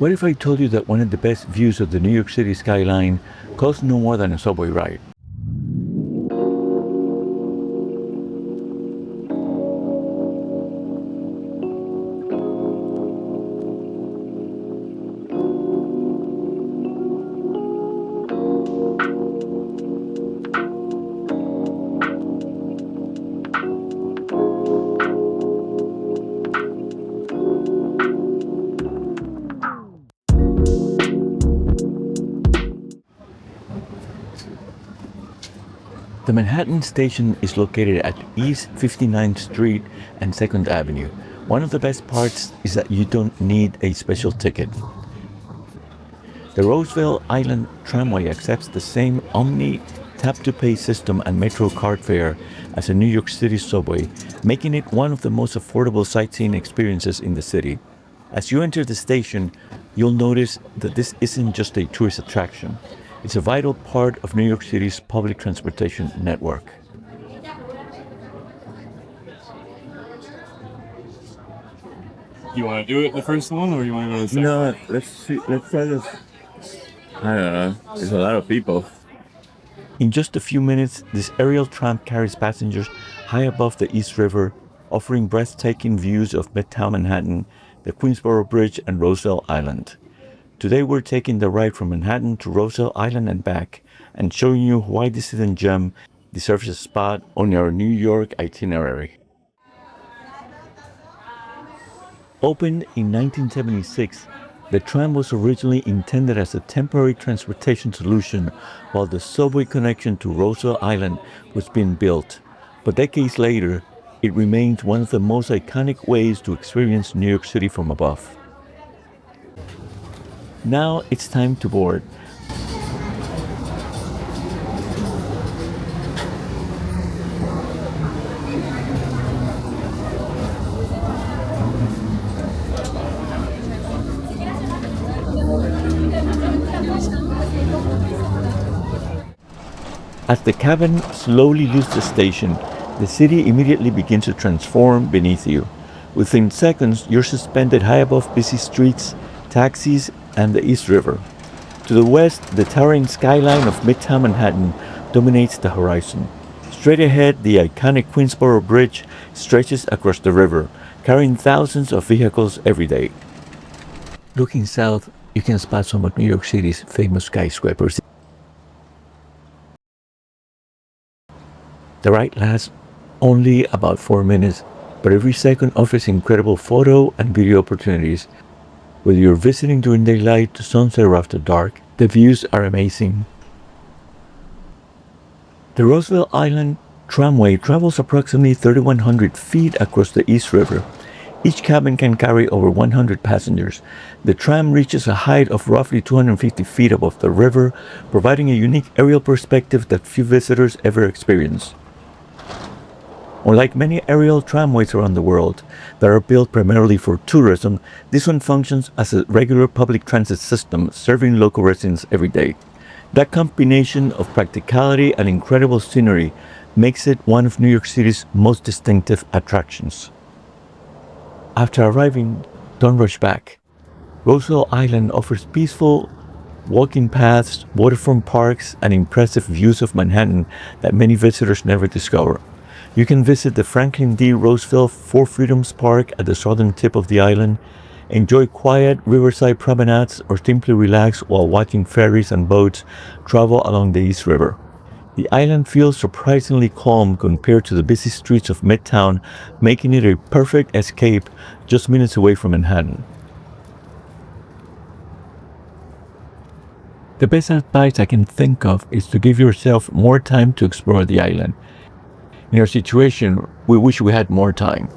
What if I told you that one of the best views of the New York City skyline costs no more than a subway ride? The Manhattan Station is located at East 59th Street and 2nd Avenue. One of the best parts is that you don't need a special ticket. The Roosevelt Island Tramway accepts the same Omni tap-to-pay system and Metro card fare as a New York City subway, making it one of the most affordable sightseeing experiences in the city. As you enter the station, you'll notice that this isn't just a tourist attraction. It's a vital part of New York City's public transportation network. You want to do it the first one, or you want to go to the second? No, let's see. Let's try this. I don't know. There's a lot of people. In just a few minutes, this aerial tram carries passengers high above the East River, offering breathtaking views of Midtown Manhattan, the Queensboro Bridge, and Roosevelt Island. Today we're taking the ride from Manhattan to Roosevelt Island and back, and showing you why this hidden gem deserves a spot on our New York itinerary. Opened in 1976, the tram was originally intended as a temporary transportation solution while the subway connection to Roosevelt Island was being built. But decades later, it remains one of the most iconic ways to experience New York City from above. Now it's time to board. As the cabin slowly leaves the station, the city immediately begins to transform beneath you. Within seconds, you're suspended high above busy streets, taxis, and the East River. To the west, the towering skyline of Midtown Manhattan dominates the horizon. Straight ahead, the iconic Queensboro Bridge stretches across the river, carrying thousands of vehicles every day. Looking south, you can spot some of New York City's famous skyscrapers. The ride lasts only about 4 minutes, but every second offers incredible photo and video opportunities. Whether you're visiting during daylight, sunset, or after dark, the views are amazing. The Roosevelt Island Tramway travels approximately 3,100 feet across the East River. Each cabin can carry over 100 passengers. The tram reaches a height of roughly 250 feet above the river, providing a unique aerial perspective that few visitors ever experience. Unlike many aerial tramways around the world that are built primarily for tourism, this one functions as a regular public transit system, serving local residents every day. That combination of practicality and incredible scenery makes it one of New York City's most distinctive attractions. After arriving, don't rush back. Roosevelt Island offers peaceful walking paths, waterfront parks, and impressive views of Manhattan that many visitors never discover. You can visit the Franklin D. Roosevelt Four Freedoms Park at the southern tip of the island, enjoy quiet riverside promenades, or simply relax while watching ferries and boats travel along the East River. The island feels surprisingly calm compared to the busy streets of Midtown, making it a perfect escape just minutes away from Manhattan. The best advice I can think of is to give yourself more time to explore the island. In our situation, we wish we had more time.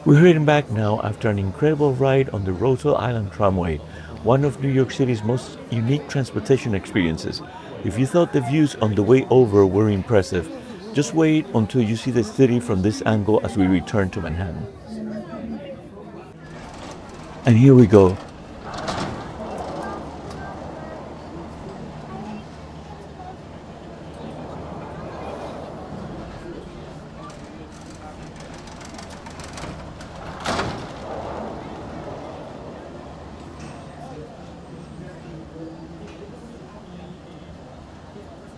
We're heading back now after an incredible ride on the Roosevelt Island Tramway, one of New York City's most unique transportation experiences. If you thought the views on the way over were impressive, just wait until you see the city from this angle as we return to Manhattan. And here we go.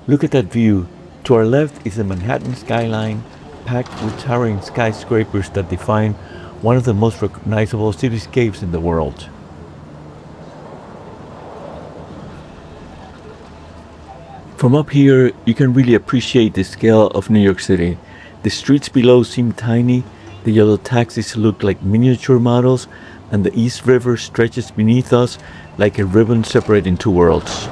Look at that view. To our left is the Manhattan skyline, packed with towering skyscrapers that define one of the most recognizable cityscapes in the world. From up here, you can really appreciate the scale of New York City. The streets below seem tiny, the yellow taxis look like miniature models, and the East River stretches beneath us like a ribbon separating two worlds.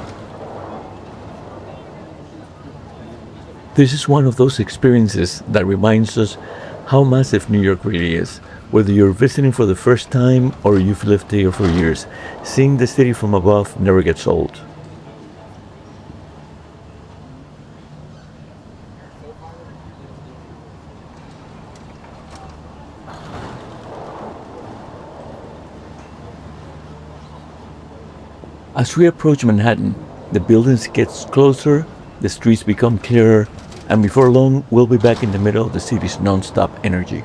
This is one of those experiences that reminds us how massive New York really is. Whether you're visiting for the first time or you've lived here for years, seeing the city from above never gets old. As we approach Manhattan, the buildings get closer, the streets become clearer, and before long, we'll be back in the middle of the city's non-stop energy.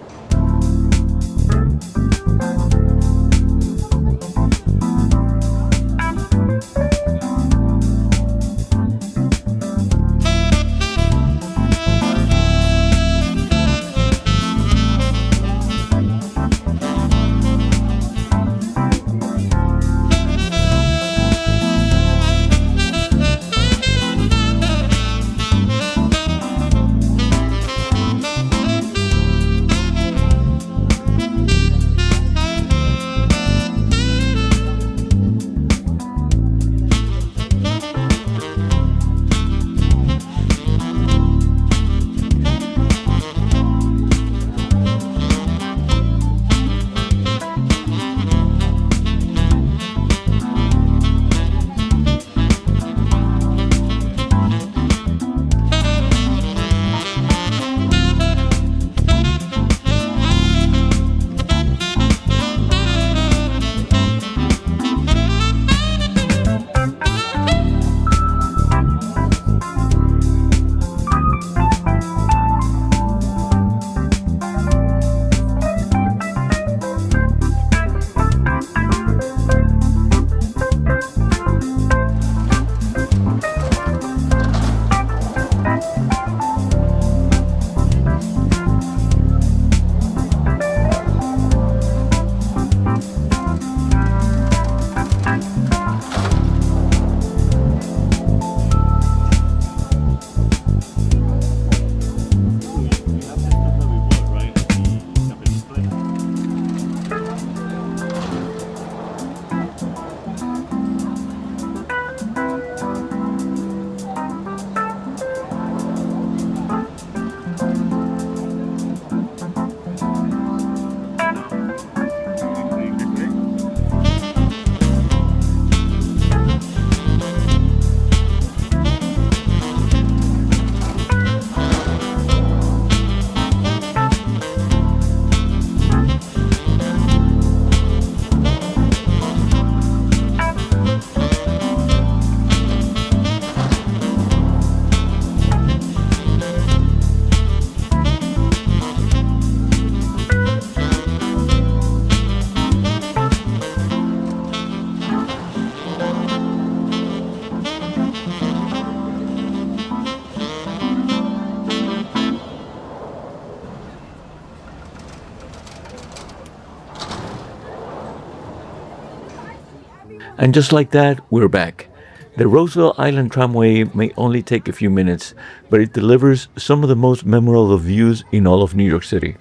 And just like that, we're back. The Roosevelt Island Tramway may only take a few minutes, but it delivers some of the most memorable views in all of New York City.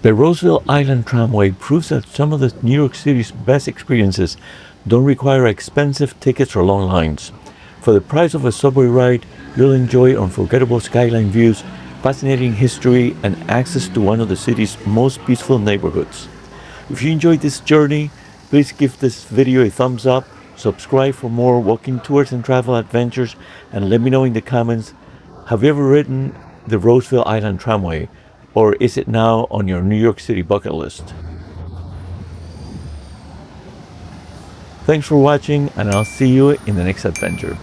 The Roosevelt Island Tramway proves that some of the New York City's best experiences don't require expensive tickets or long lines. For the price of a subway ride, you'll enjoy unforgettable skyline views fascinating history, and access to one of the city's most peaceful neighborhoods. If you enjoyed this journey, please give this video a thumbs up, subscribe for more walking tours and travel adventures, and let me know in the comments, have you ever ridden the Roosevelt Island Tramway, or is it now on your New York City bucket list? Thanks for watching, and I'll see you in the next adventure.